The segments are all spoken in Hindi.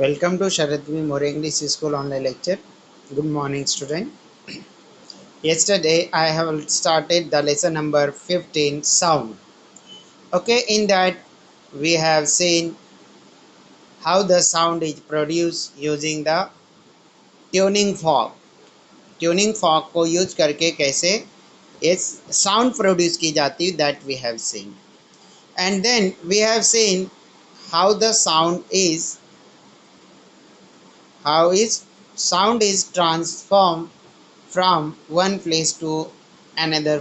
Welcome to Sharadvi More English School online lecture. Good morning, student. Yesterday I have started the lesson number 15, sound. Okay, in that we have seen how the sound is produced using the tuning fork. Tuning fork को यूज करके कैसे इस sound produce की जाती है, that we have seen. And then we have seen how the sound is transformed from one place to another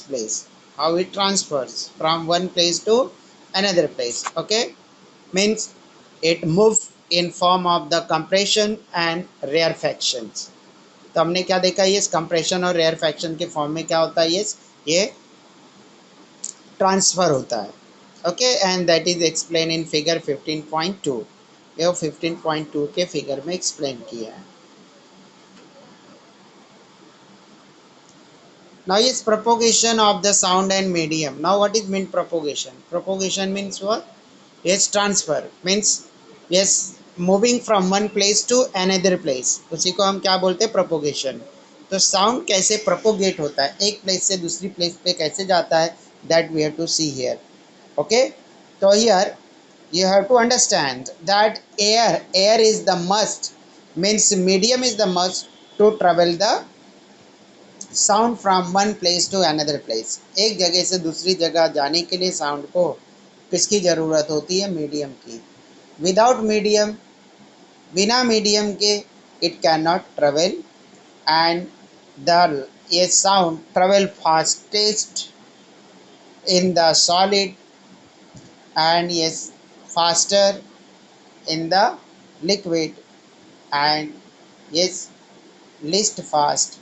place, how it transfers from one place to another place. Okay, means it moves in form of the compression and rarefactions. तो हमने क्या देखा, ये कंप्रेशन और रेयरफैक्शन के फॉर्म में क्या होता है, ये ट्रांसफर होता है. Okay, and that is explain in figure 15.2. ये 15.2 के फिगर में एक्सप्लेन किया है. Now is propagation of the sound and medium. Now what is mean propagation? Propagation means what? Yes, transfer means yes, moving from one place to another place. उसी को हम क्या बोलते हैं, propagation. तो sound कैसे propagate होता है, एक place से दूसरी place पे कैसे जाता है, that we have to see here. Okay, so here you have to understand that air is the must, means medium is the must to travel the sound from one place to another place. एक जगह से दूसरी जगह जाने के लिए साउंड को किसकी ज़रूरत होती है, मीडियम की. विदाउट मीडियम, बिना मीडियम के it can not travel, and the ये sound travel fastest in the solid and yes, faster in the liquid, and yes, least fast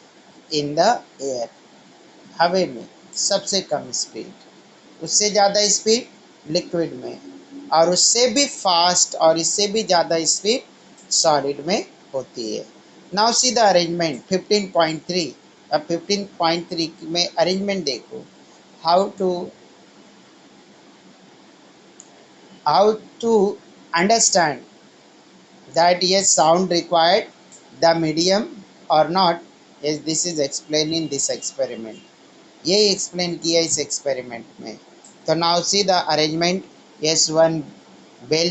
in the air. हवे में सबसे कम स्पीड, उससे ज़्यादा स्पीड लिक्विड में, और उससे भी फास्ट और इससे भी ज़्यादा स्पीड सॉलिड में होती है. Now see the arrangement 15.3. अब 15.3 में अरेंजमेंट देखो, how to understand that yes, sound required the medium or not. Yes, this is explained in this experiment. ये एक्सप्लेन किया इस एक्सपेरिमेंट में. तो now see the arrangement. yes, one bell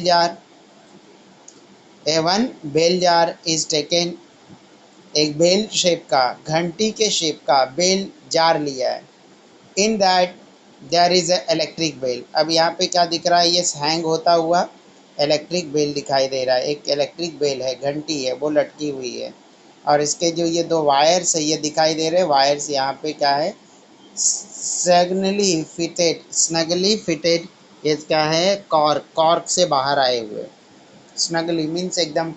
jar is taken. एक बेल शेप का, घंटी के शेप का बेल जार लिया है. In that there is a electric bell. अब यहाँ पे क्या दिख रहा है, ये हैंग होता हुआ इलेक्ट्रिक बेल दिखाई दे रहा है. एक इलेक्ट्रिक बेल है, घंटी है, वो लटकी हुई है, और इसके जो ये दो वायर्स है ये दिखाई दे रहे हैं. वायर्स यहाँ पे क्या है, स्नगली फिटेड. ये क्या है, कॉर्क से बाहर आए हुए. स्नगली मीन्स एकदम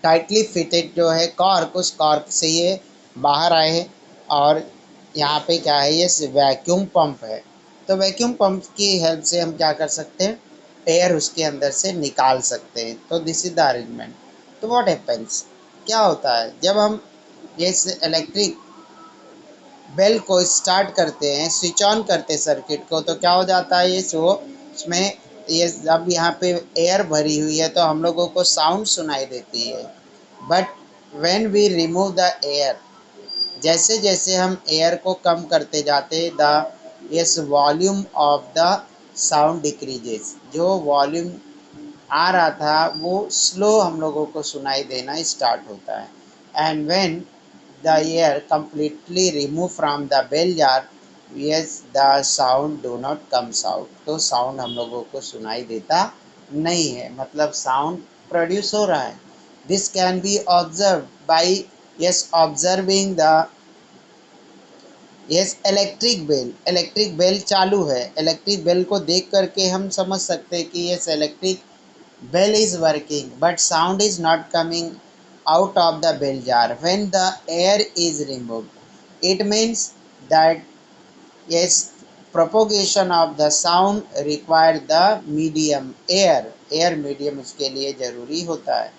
टाइटली फिटेड जो है कॉर्क, उस कॉर्क से ये बाहर आए हैं. और यहाँ पे क्या है, ये वैक्यूम पंप है. तो वैक्यूम पंप की हेल्प से हम क्या कर सकते हैं, एयर उसके अंदर से निकाल सकते हैं. तो दिस इज द अरेंजमेंट. तो व्हाट हैपेंस, क्या होता है जब हम ये इलेक्ट्रिक बेल को स्टार्ट करते हैं, स्विच ऑन करते हैं सर्किट को, तो क्या हो जाता है, ये शो उसमें ये अब यहाँ पे एयर भरी हुई है तो हम लोगों को साउंड सुनाई देती है. But when we remove the air, जैसे जैसे हम एयर को कम करते जाते, the yes volume of the sound decreases. जो वॉल्यूम आ रहा था वो स्लो हम लोगों को सुनाई देना स्टार्ट होता है. And when the air completely removed from the bell jar, yes, the sound do not comes out. तो साउंड हम लोगों को सुनाई देता नहीं है, मतलब साउंड प्रोड्यूस हो रहा है. This can be observe by yes observing the yes electric bell चालू है. इलेक्ट्रिक बेल को देख करके हम समझ सकते हैं कि yes electric bell is working, but sound is not coming out of the bell jar when the air is removed. It means that yes, propagation of the sound require the medium air medium उसके लिए ज़रूरी होता है.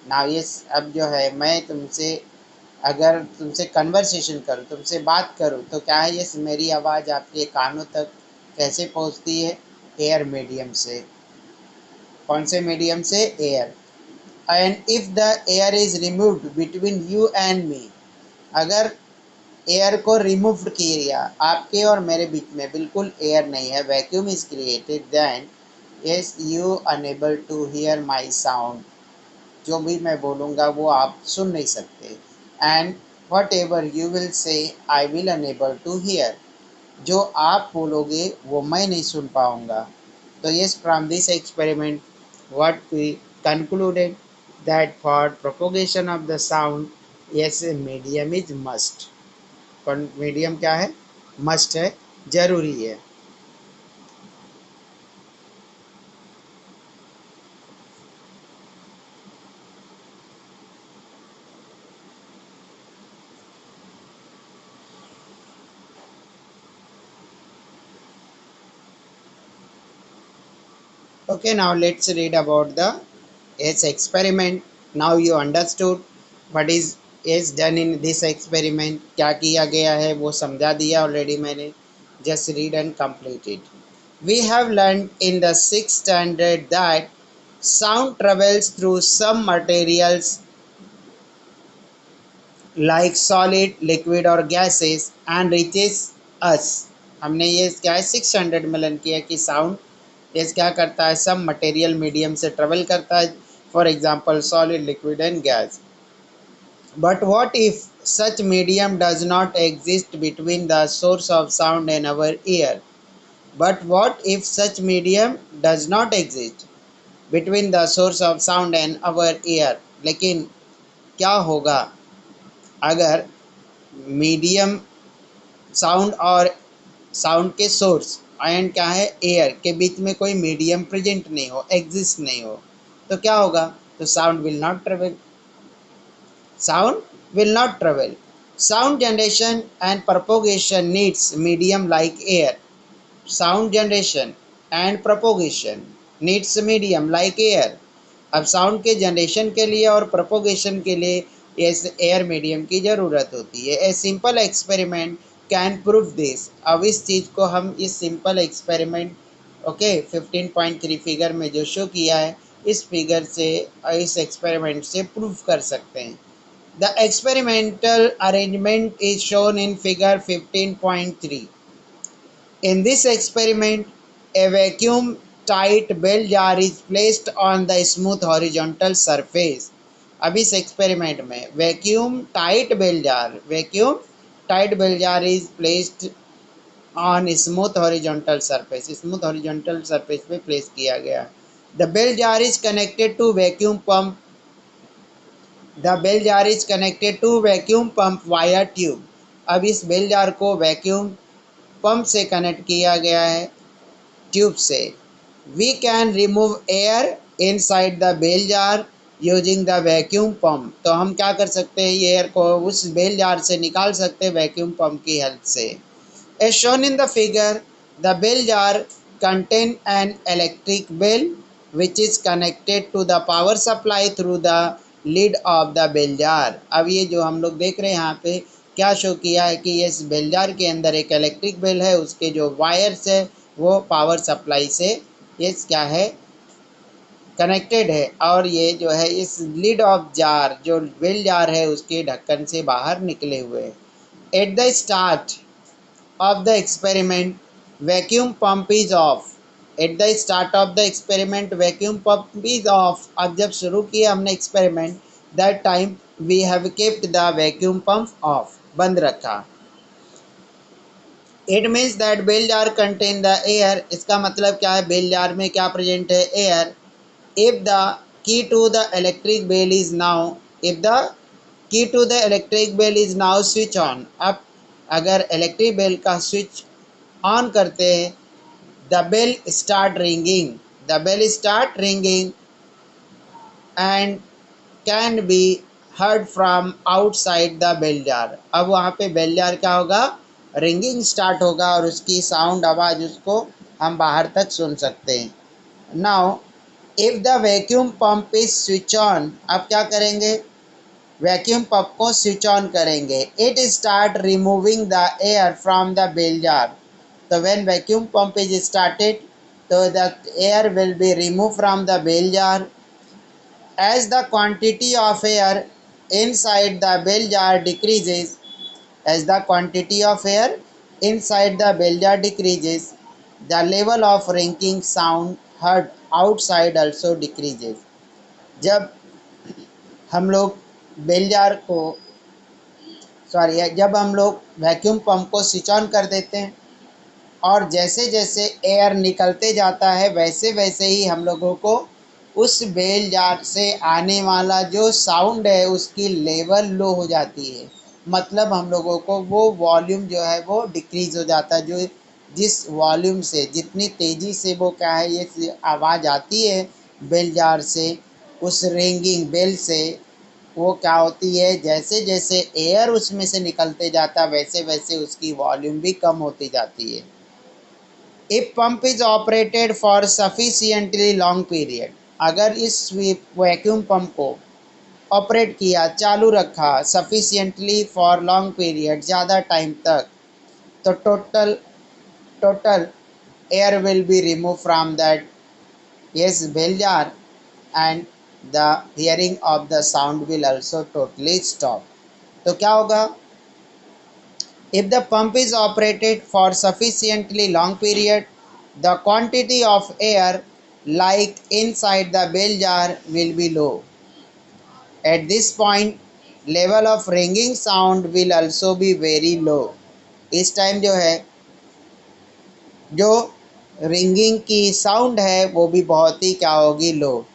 Now yes, अब जो है मैं तुमसे अगर तुमसे कन्वर्सेशन करूँ, तुमसे बात करूँ, तो क्या है, yes मेरी आवाज़ आपके कानों तक कैसे पहुँचती है, एयर मीडियम से. कौन से मीडियम से? Air. And if the air is removed between you and me, अगर एयर को रिमूव किया आपके और मेरे बीच में, बिल्कुल एयर नहीं है, vacuum is created, then yes you unable to hear my sound, जो भी मैं बोलूँगा वो आप सुन नहीं सकते। And whatever you will say I will unable to hear, जो आप बोलोगे वो मैं नहीं सुन पाऊँगा। तो yes, from this experiment what we concluded that for propagation of the sound, yes, medium is must। Medium क्या है? मस्ट है, जरूरी है। Okay, now let's read about the yes experiment. Now you understood what is done in this experiment, क्या किया गया है वो समझा दिया ऑलरेडी मैंने। just read and complete it. We have learned in the sixth standard that sound travels through some materials like solid, liquid or gases and reaches us। हमने ये क्या है 600 में लर्न किया कि साउंड ये क्या करता है, सब मटेरियल मीडियम से ट्रेवल करता है, for example solid, liquid and gas. But what if such medium does not exist between the source of sound and our ear? But what if such medium does not exist between the source of sound and our ear? लेकिन क्या होगा अगर मीडियम साउंड और साउंड के सोर्स एंड क्या है एयर के बीच में कोई मीडियम प्रेजेंट नहीं हो, एग्जिस्ट नहीं हो, तो क्या होगा? तो sound will not travel. sound will not travel. Sound generation and propagation needs medium like air. Sound generation and propagation needs medium like air. अब साउंड के जनरेशन के लिए और प्रोपोगेशन के लिए इस एयर मीडियम की ज़रूरत होती है। A simple experiment can prove this. अब इस चीज़ को हम इस सिंपल एक्सपेरिमेंट ओके 15.3 फिगर में जो शो किया है, इस फिगर से इस एक्सपेरिमेंट से प्रूव कर सकते हैं। The experimental arrangement is shown in figure 15.3. In this experiment, a vacuum tight bell jar is placed on the smooth horizontal surface. अब इस एक्सपेरिमेंट में vacuum tight bell jar is placed on smooth horizontal surface, smooth horizontal surface पे प्लेस किया गया। The bell jar is connected to vacuum pump. The bell jar is connected to vacuum pump via tube. अब इस बेल जार को वैक्यूम पंप से कनेक्ट किया गया है, ट्यूब से। We can remove air inside the bell jar using the vacuum pump. तो हम क्या कर सकते हैं, एयर को उस बेल जार से निकाल सकते हैं वैक्यूम पंप की हेल्प से। As shown in the figure, the bell jar contain an electric bell which is connected to the power supply through the lid of the bell jar। अब ये जो हम लोग देख रहे हैं यहाँ पे क्या शो किया है कि इस बेल जार के अंदर एक इलेक्ट्रिक बेल है, उसके जो वायर्स है वो पावर सप्लाई से ये क्या है कनेक्टेड है, और ये जो है इस लिड ऑफ जार जो बेल जार है उसके ढक्कन से बाहर निकले हुए। At the start of the experiment, vacuum pump is off। At the start of the experiment, vacuum pump is off। अब जब शुरू किया हमने experiment, that time we have kept the vacuum pump off, बंद रखा। It means that bell jar contain the air। इसका मतलब क्या है, बेल जार में क्या प्रेजेंट है, air. If the key to the electric bell is now, if the key to the electric bell is now switch on। अब अगर इलेक्ट्रिक बेल का स्विच ऑन करते हैं, the bell start ringing, the bell start ringing and can be heard from outside the bell jar. अब वहाँ पे बेल जार क्या होगा, रिंगिंग स्टार्ट होगा और उसकी साउंड आवाज़ उसको हम बाहर तक सुन सकते हैं। Now if the vacuum pump is switch on, अब क्या करेंगे, वैक्यूम पंप को स्विच ऑन करेंगे। It start removing the air from the bell jar. तो when vacuum pump is started, So the air will be removed from the bell jar. As the quantity of air inside the bell jar decreases, as the quantity of air inside the bell jar decreases, the level of ringing sound heard outside also decreases. जब हम लोग बेल जार को जब हम लोग वैक्यूम पंप को स्विच ऑन कर देते हैं और जैसे जैसे एयर निकलते जाता है वैसे वैसे ही हम लोगों को उस बेल जार से आने वाला जो साउंड है उसकी लेवल लो हो जाती है। मतलब हम लोगों को वो वॉल्यूम जो है वो डिक्रीज हो जाता है। जो जिस वॉल्यूम से जितनी तेज़ी से वो क्या है ये आवाज़ आती है बेल जार से, उस रिंगिंग बेल से, वो क्या होती है जैसे जैसे एयर उसमें से निकलते जाता वैसे वैसे उसकी वॉल्यूम भी कम होती जाती है। If pump is operated for sufficiently long period, अगर इस वैक्यूम पंप को ऑपरेट किया, चालू रखा सफिशिएंटली फॉर लॉन्ग पीरियड, ज़्यादा टाइम तक, तो total air will be remove from that yes bell jar and the hearing of the sound will also totally stop। तो क्या होगा, if the pump is operated for sufficiently long period, the quantity of air like inside the bell jar will be low. At this point, level of ringing sound will also be very low। इस टाइम जो है जो रिंगिंग की साउंड है वो भी बहुत ही क्या होगी, लो।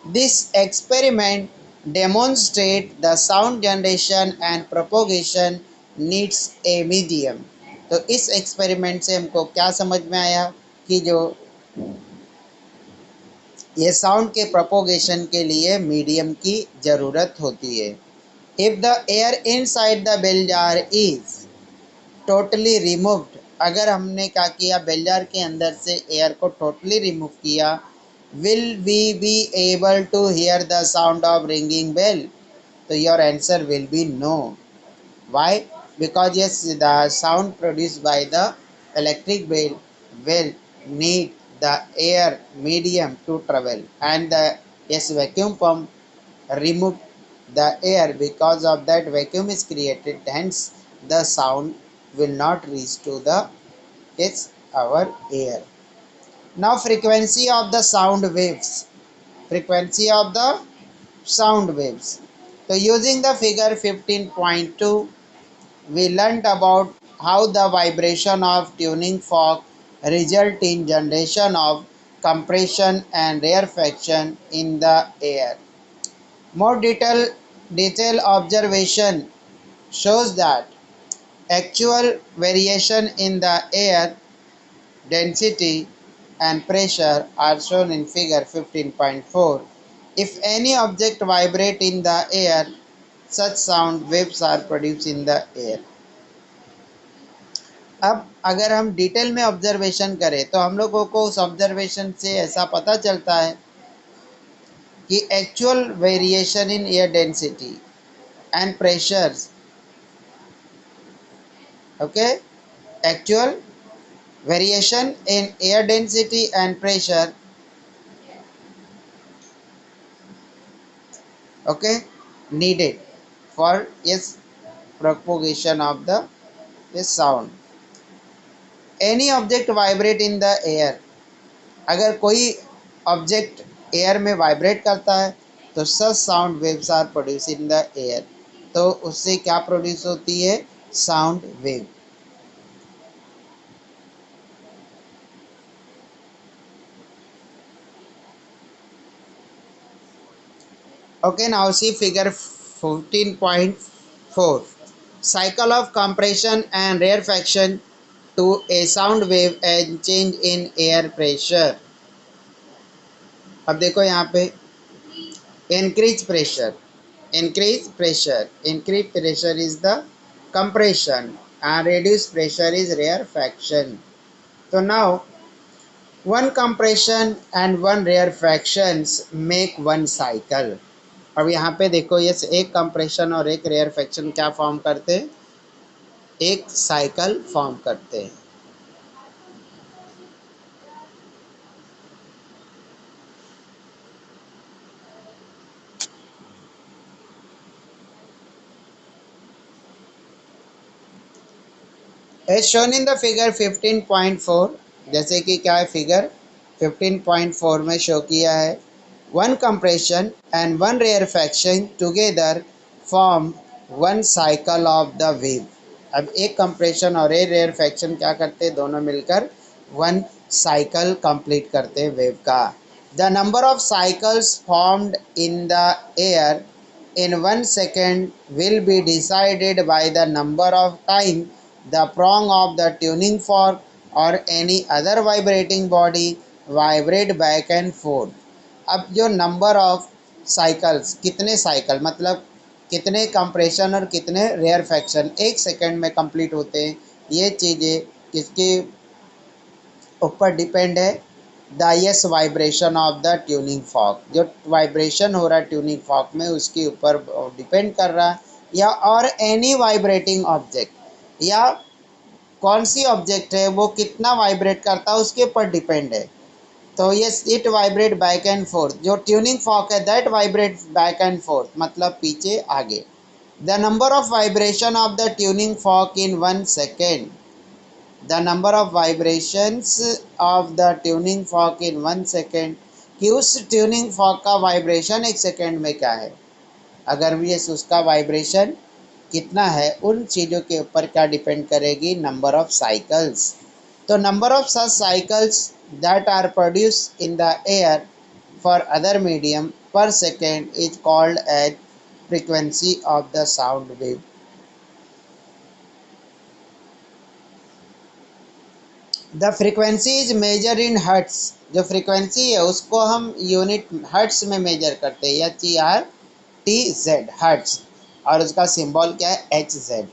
This experiment demonstrate the sound generation and propagation needs a medium. तो इस एक्सपेरिमेंट से हमको क्या समझ में आया कि जो ये साउंड के प्रोपोगेशन के लिए मीडियम की ज़रूरत होती है। If the air inside the bell jar is totally removed, अगर हमने क्या किया बेल जार के अंदर से एयर को टोटली रिमूव किया, will we be able to hear the sound of ringing bell? तो your answer will be no. Why? Because yes the sound produced by the electric bell will need the air medium to travel, and the yes vacuum pump remove the air, because of that vacuum is created, hence the sound will not reach to the yes our ear। now frequency of the sound waves, frequency of the sound waves। so using the figure 15.2 we learnt about how the vibration of tuning fork result in generation of compression and rarefaction in the air। More detailed observation shows that actual variation in the air density and pressure are shown in figure 15.4। If any object vibrate in the air, such sound waves are produced in the air। अब अगर हम डिटेल में ऑब्जर्वेशन करें तो हम लोगों को उस ऑब्जर्वेशन से ऐसा पता चलता है कि actual variation in air density and pressures, okay, actual variation in air density and pressure, okay, needed for yes propagation of the yes sound। any object vibrate in the air, अगर कोई ऑब्जेक्ट एयर में वाइब्रेट करता है तो such sound waves are produce in the air. तो उससे क्या प्रोड्यूस होती है, sound wave. Okay, now see figure 14.4 cycle of compression and rarefaction to a sound wave and change in air pressure। अब देखो यहाँ पे increase pressure, increase pressure is the compression and reduce pressure is rarefaction। so now one compression and one rarefactions make one cycle। अब यहाँ पे देखो ये एक कंप्रेशन और एक रेयरफैक्शन क्या फॉर्म करते हैं, एक साइकिल फॉर्म करते हैं। As shown in the figure 15.4, जैसे कि क्या है फिगर 15.4 में शो किया है, one compression and one rarefaction together form one cycle of the wave. अब एक कंप्रेशन और एक रेयरफैक्शन क्या करते हैं, दोनों मिलकर वन साइकिल कंप्लीट करते हैं वेव का। The number of cycles formed in the air in 1 second will be decided by the number of time the prong of the tuning fork or any other vibrating body vibrate back and forth। अब जो नंबर ऑफ साइकिल्स, कितने साइकिल मतलब कितने कंप्रेशन और कितने रेयरफैक्शन एक सेकेंड में कंप्लीट होते हैं, ये चीज़ें किसके ऊपर डिपेंड है, the yes vibration of the tuning fork, जो वाइब्रेशन हो रहा है ट्यूनिंग फॉर्क में उसके ऊपर डिपेंड कर रहा है, या और एनी वाइब्रेटिंग ऑब्जेक्ट, या कौन सी ऑब्जेक्ट है वो कितना वाइब्रेट करता है उसके ऊपर डिपेंड है। तो yes it vibrate back and fourth, जो ट्यूनिंग फॉर्क है that vibrate back and fourth मतलब पीछे आगे। The number of vibration of the tuning fork in 1 second, the number of vibrations of the tuning fork in 1 second, कि उस ट्यूनिंग फॉर्क का वाइब्रेशन एक सेकेंड में क्या है, अगर भी ये उसका वाइब्रेशन कितना है उन चीज़ों के ऊपर क्या डिपेंड करेगी, नंबर ऑफ साइकिल्स। तो number of such cycles that are produce in the air for other medium per second is called as frequency of the sound wave. The frequency is measure in hertz, जो फ्रीक्वेंसी है उसको हम यूनिट हर्ट्स में मेजर करते हैं, HERTZ हर्ट्स, और उसका सिंबल क्या है, HZ।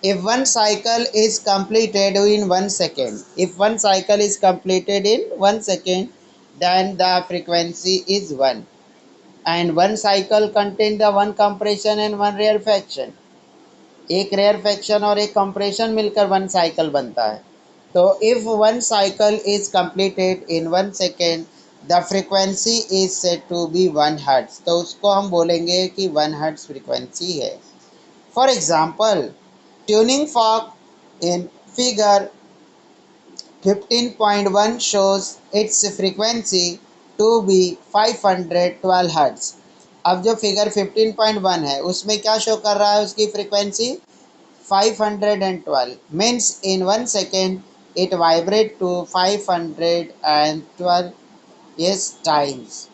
If one cycle is completed in 1 second, if one cycle is completed in 1 second, then the frequency is 1, and one cycle contains the one compression and one rarefaction। एक रेयरफैक्शन और एक कंप्रेशन मिलकर वन साइकिल बनता है। तो if one cycle is completed in 1 second, the frequency is said to be 1 hertz, तो उसको हम बोलेंगे कि 1 हर्ट्ज फ्रीक्वेंसी है। For example, tuning fork in figure 15.1 shows its frequency to be 512 Hz। अब जो फिगर 15.1 है उसमें क्या शो कर रहा है, उसकी frequency 512 means in 1 second it vibrate to 512 yes times,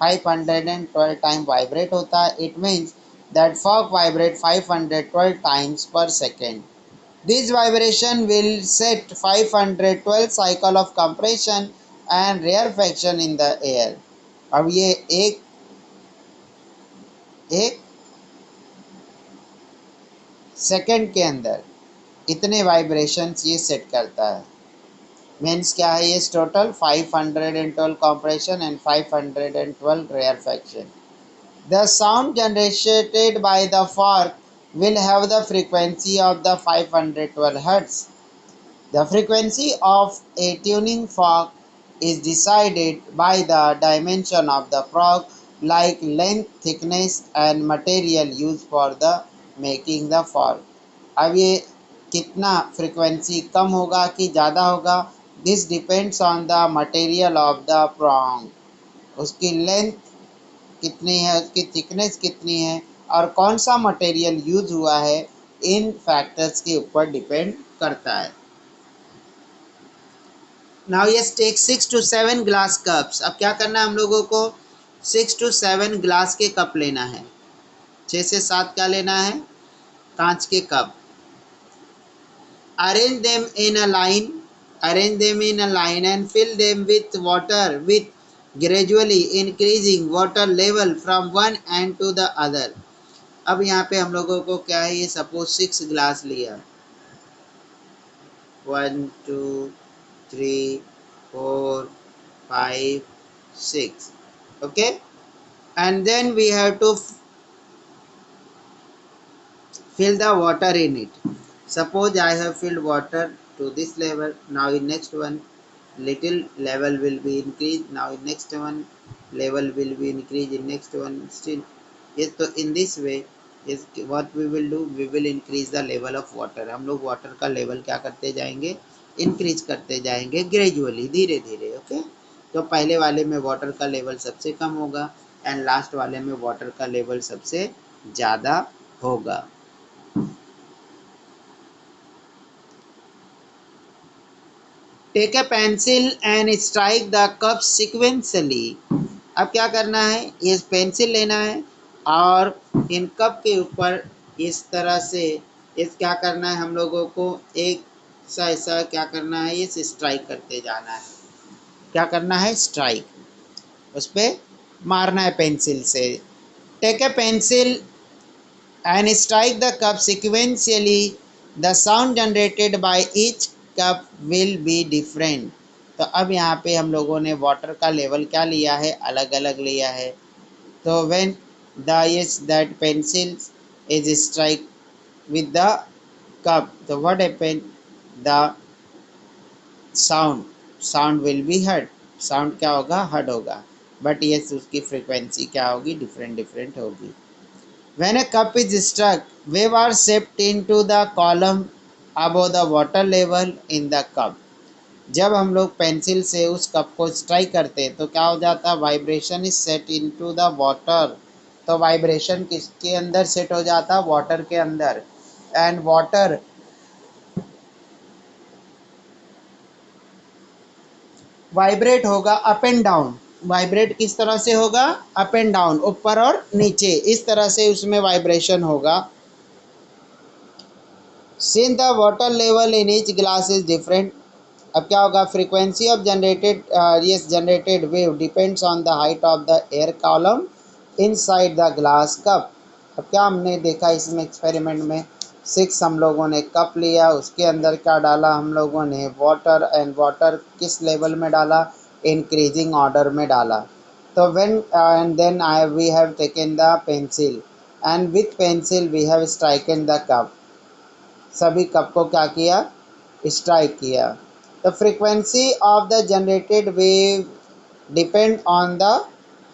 512 time vibrate होता है। It means that fork vibrate 512 times per second. This vibration will set 512 cycle of compression and rarefaction in the air. अब ये एक एक सेकेंड के अंदर इतने वाइब्रेशंस ये सेट करता है। मीन्स क्या है, ये total 512 compression and 512 rarefaction। The sound generated by the fork will have the frequency of the 512 Hz। The frequency of a tuning fork is decided by the dimension of the fork, like length, thickness and material used for the making the fork। अब ये कितना फ्रीक्वेंसी कम होगा कि ज़्यादा होगा, this depends on the material of the prong, उसकी लेंथ कितनी है, उसकी थिकनेस कितनी है और कौन सा मटेरियल यूज हुआ है, इन फैक्टर्स के ऊपर डिपेंड करता है। Now yes take 6 to 7 glass cups. अब क्या करना है हम लोगों को, 6 to 7 ग्लास के कप लेना है, 6 से 7 क्या लेना है, कांच के cup. Arrange them in a line, arrange them in a line and fill them with water with gradually increasing water level from one end to the other। अब यहाँ पे हम लोगों को क्या है, ये सपोज 6 ग्लास लिया, 1 2 3 4 5 6, okay, and then we have to fill the water in it। Suppose I have filled water to this level, now in next one little level will be increased, now in next one level will be increased, in next one still, yes। तो in this way is what we will do, we will increase the level of water. हम लोग वाटर का लेवल क्या करते जाएंगे, इंक्रीज करते जाएंगे ग्रेजुअली, धीरे धीरे। ओके, तो पहले वाले में वाटर का लेवल सबसे कम होगा एंड लास्ट वाले में वाटर का लेवल सबसे ज़्यादा होगा। Take a pencil and strike the cup sequentially. अब क्या करना है, ये पेंसिल लेना है और इन कप के ऊपर इस तरह से इस क्या करना है, हम लोगों को एक सा ऐसा क्या करना है, ये स्ट्राइक करते जाना है। क्या करना है, स्ट्राइक, उस पर मारना है पेंसिल से। Take a pencil and strike the cup sequentially, the sound generated by each cup will be different। तो अब यहाँ पे हम लोगों ने वाटर का लेवल क्या लिया है, अलग अलग लिया है। तो when the yes that pencil is strike with the cup, तो what happen, the sound will be heard, sound क्या होगा, हर्ड होगा, बट यस उसकी फ्रीक्वेंसी क्या होगी, डिफरेंट डिफरेंट होगी। When a cup is struck, waves are shaped into the column above the water level in the cup। जब हम लोग पेंसिल से उस कप को स्ट्राइक करते हैं तो क्या हो जाता है, vibration is set into the water. तो वाइब्रेशन किसके अंदर सेट हो जाता है, वाटर के अंदर। एंड वाटर वाइब्रेट होगा अप एंड डाउन। वाइब्रेट किस तरह से होगा, अप एंड डाउन, ऊपर और नीचे, इस तरह से उसमें वाइब्रेशन होगा। Since the water level in each glass is different, अब क्या होगा, frequency of generated wave depends on the height of the air column inside the glass cup। अब क्या हमने देखा इसमें एक्सपेरिमेंट में, 6 हम लोगों ने कप लिया, उसके अंदर क्या डाला हम लोगों ने, वाटर, एंड वाटर किस लेवल में डाला, इंक्रीजिंग ऑर्डर में डाला। तो when and then I we have taken the pencil and with pencil we have stricken the cup, सभी कप को क्या किया, स्ट्राइक किया। The frequency of the generated wave depend on the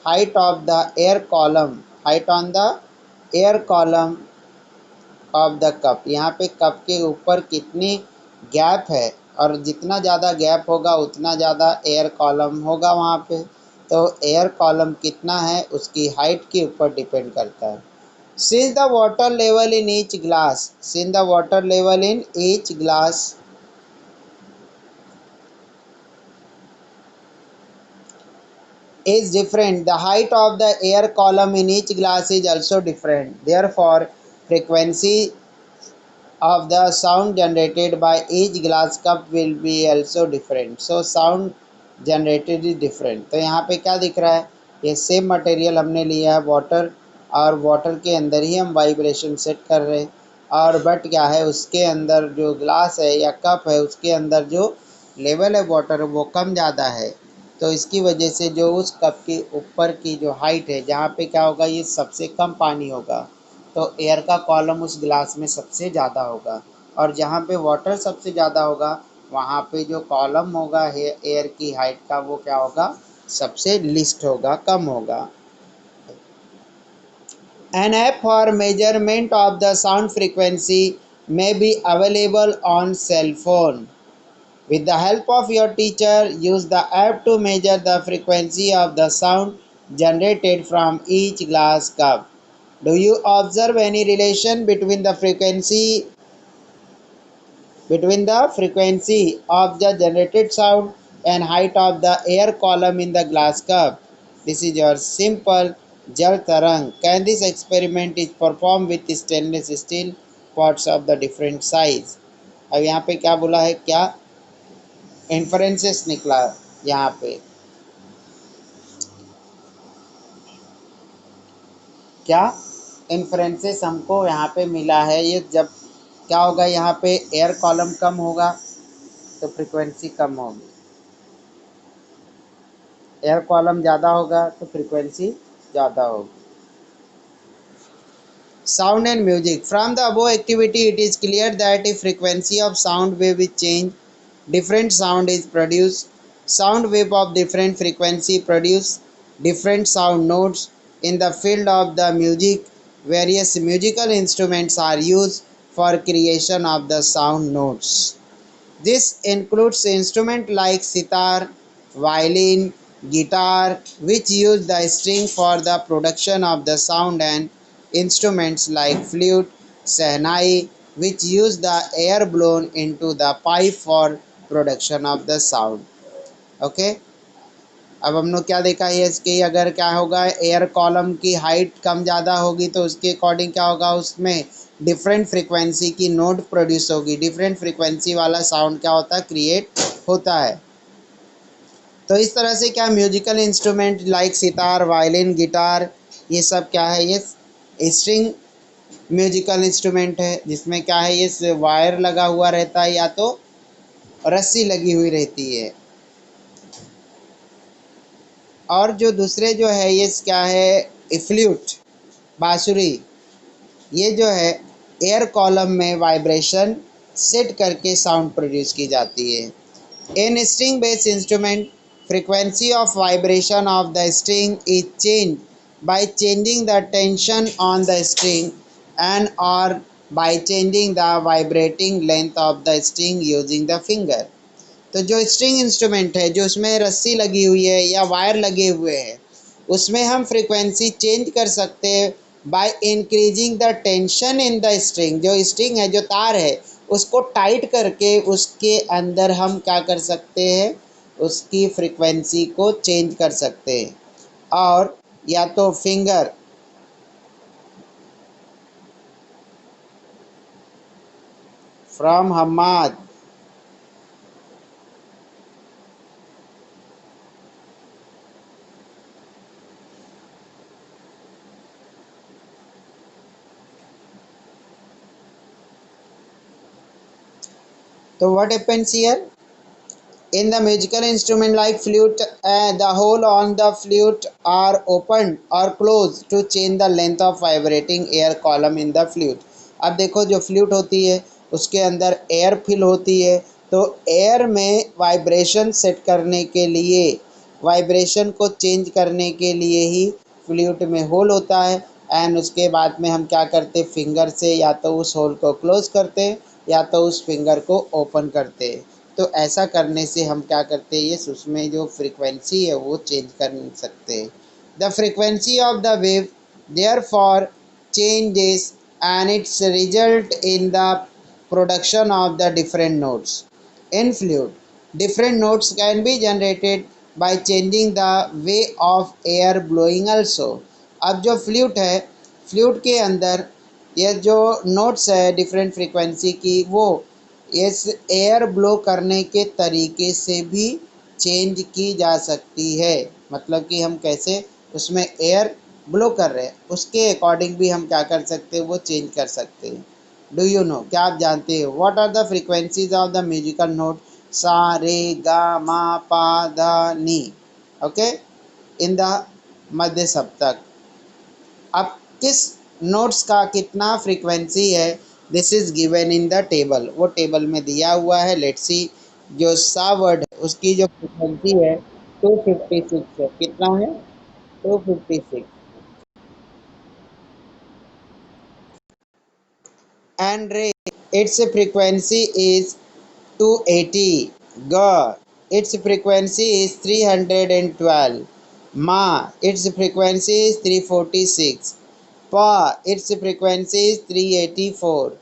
height of the air column, height on the air column of the cup. यहाँ पे कप के ऊपर कितनी गैप है, और जितना ज़्यादा गैप होगा उतना ज़्यादा एयर कॉलम होगा वहाँ पे। तो एयर कॉलम कितना है उसकी हाइट के ऊपर डिपेंड करता है। Since the water level in each glass, since the water level in each glass is different, the height of the air column in each glass is also different. Therefore, frequency of the sound generated by each glass cup will be also different. So sound generated is different। तो यहाँ पे क्या दिख रहा है, ये सेम मटेरियल हमने लिया है वाटर, और वाटर के अंदर ही हम वाइब्रेशन सेट कर रहे हैं, और बट क्या है उसके अंदर जो ग्लास है या कप है उसके अंदर जो लेवल है वाटर वो कम ज़्यादा है। तो इसकी वजह से जो उस कप के ऊपर की जो हाइट है जहाँ पे क्या होगा, ये सबसे कम पानी होगा, तो एयर का कॉलम उस ग्लास में सबसे ज़्यादा होगा, और जहाँ पे वाटर सबसे ज़्यादा होगा वहाँ पे जो कॉलम होगा एयर की हाइट का वो क्या होगा, सबसे लिस्ट होगा, कम होगा। An app for measurement of the sound frequency may be available on cell phone। With the help of your teacher, use the app to measure the frequency of the sound generated from each glass cup। Do you observe any relation between the frequency of the generated sound and height of the air column in the glass cup? This is your simple Jal Tarang। Can this experiment is performed with stainless steel pots of the different size। अब यहाँ पे क्या बोला है, क्या इन्फ्रेंसेस निकला यहाँ पे, क्या इन्फ्रेंसेस हमको यहाँ पे मिला है। ये जब क्या होगा, यहाँ पे एयर कॉलम कम होगा तो फ्रीक्वेंसी कम होगी, एयर कॉलम ज़्यादा होगा तो फ्रीक्वेंसी ज़्यादा होगी। Sound and music। From the above activity, it is clear that if frequency of sound wave is changed, different sound is produced। Sound wave of different frequency produce different sound notes in the field of the music। various musical instruments are used for creation of the sound notes. This includes instruments like sitar, violin, guitar, which use the string for the production of the sound, and instruments like flute, sehnai, which use the air blown into the pipe for production of the sound. Okay. अब हम लोग क्या देखा है इसके, अगर क्या होगा एयर कॉलम की हाइट कम ज़्यादा होगी तो उसके अकॉर्डिंग क्या होगा, उसमें डिफरेंट फ्रीक्वेंसी की नोट प्रोड्यूस होगी, डिफरेंट फ्रीक्वेंसी वाला साउंड क्या होता है, क्रिएट होता है। तो इस तरह से क्या musical instrument like sitar, violin, guitar, ये सब क्या है, ये स्ट्रिंग म्यूजिकल इंस्ट्रूमेंट है, जिसमें क्या है ये वायर लगा हुआ रहता है या तो रस्सी लगी हुई रहती है। और जो दूसरे जो है ये क्या है, फ्लूट, बांसुरी, ये जो है एयर कॉलम में वाइब्रेशन सेट करके साउंड प्रोड्यूस की जाती है। In string based instrument, frequency of vibration of the string is changed by changing the tension on the string and or by changing the vibrating length of the string using the finger। तो जो स्ट्रिंग इंस्ट्रूमेंट है, जो उसमें रस्सी लगी हुई है या वायर लगे हुए हैं, उसमें हम फ्रीक्वेंसी चेंज कर सकते हैं by increasing the tension in the string. जो स्ट्रिंग है, जो तार है, उसको टाइट करके उसके अंदर हम क्या कर सकते हैं, उसकी फ्रीक्वेंसी को चेंज कर सकते हैं। और या तो फिंगर फ्रॉम हम्माद। तो what happens here, in the musical instrument like flute, the hole on the flute are opened or closed to change the length of vibrating air column in the flute। अब देखो जो फ्लूट होती है उसके अंदर एयर फिल होती है, तो एयर में वाइब्रेशन सेट करने के लिए, वाइब्रेशन को चेंज करने के लिए ही फ्लूट में होल होता है। एंड उसके बाद में हम क्या करते, फिंगर से या तो उस होल को क्लोज करते या तो उस फिंगर को ओपन करते। तो ऐसा करने से हम क्या करते हैं, ये उसमें जो फ्रीक्वेंसी है वो चेंज कर सकते हैं। The frequency of the wave therefore changes and its result in the production of the different notes in flute. Different notes can be generated by changing the way of air blowing also. अब जो फ्लूट है, फ्लूट के अंदर ये जो नोट्स है डिफरेंट फ्रीक्वेंसी की, वो इस एयर ब्लो करने के तरीके से भी चेंज की जा सकती है। मतलब कि हम कैसे उसमें एयर ब्लो कर रहे हैं उसके अकॉर्डिंग भी हम क्या कर सकते हैं, वो चेंज कर सकते हैं। डू यू नो, क्या आप जानते हो what are the frequencies of the musical note sa re गा मा पा धा नी, ओके, इन द मध्य सप्तक। अब किस नोट्स का कितना फ्रीक्वेंसी है, this is given in the table, वो टेबल में दिया हुआ है। लेट्स सी, जो सा वर्ड है उसकी जो फ्रीक्वेंसी है 256 है। कितना है, 256। एंड रे, its frequency is 280। Ga, its frequency is 312। Ma, its frequency is 346। Pa, its frequency is 384।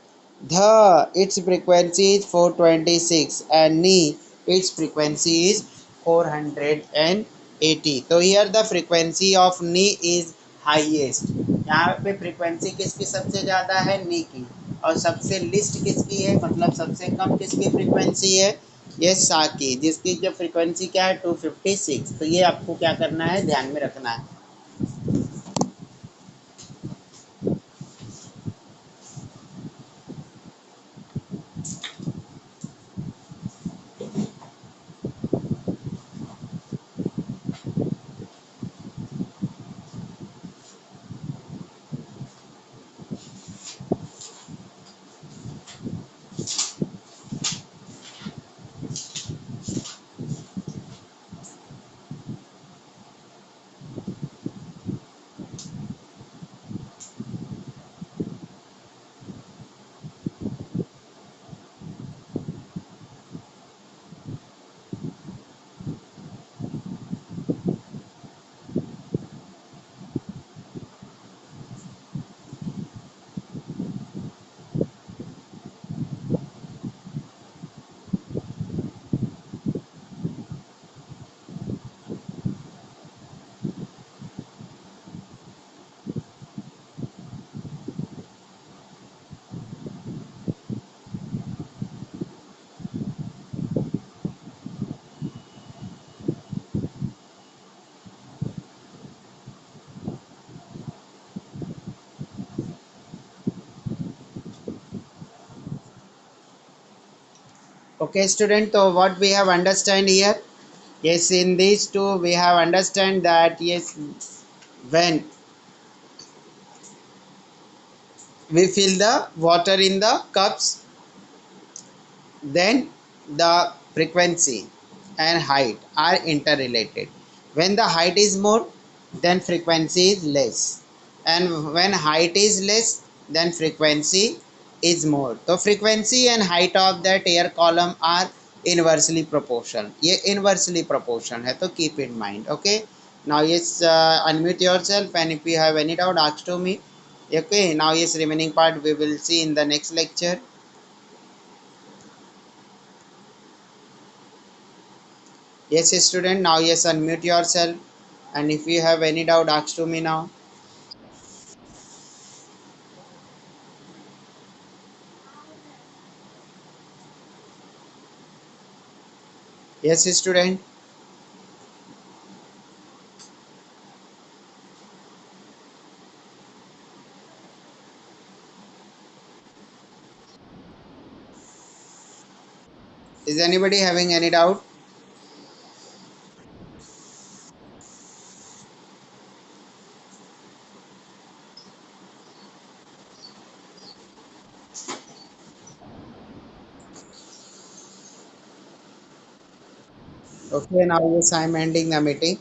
Dha, its frequency is 426। And Ni, its frequency is 480। तो here the frequency of Ni is highest। यहाँ पे फ्रीक्वेंसी किसकी सबसे ज़्यादा है, नी की। और सबसे लिस्ट किसकी है, मतलब सबसे कम किसकी फ्रीक्वेंसी है, ये सा की, जिसकी जो फ्रीक्वेंसी क्या है 256। तो ये आपको क्या करना है, ध्यान में रखना है। Okay, student. So what we have understand here? Yes, in these two we have understand that yes, when we fill the water in the cups, then the frequency and height are interrelated. When the height is more, then frequency is less, and when height is less, then frequency is more. So frequency and height of that air column are inversely proportional. ये inversely proportional है, तो keep in mind. Okay, now yes, unmute yourself, and if you have any doubt ask to me. Okay, now yes, remaining part we will see in the next lecture. Yes, student. Now, yes, unmute yourself. And if you have any doubt, ask to me now. Yes, student. Is anybody having any doubt? Okay, now, yes, I'm ending the meeting.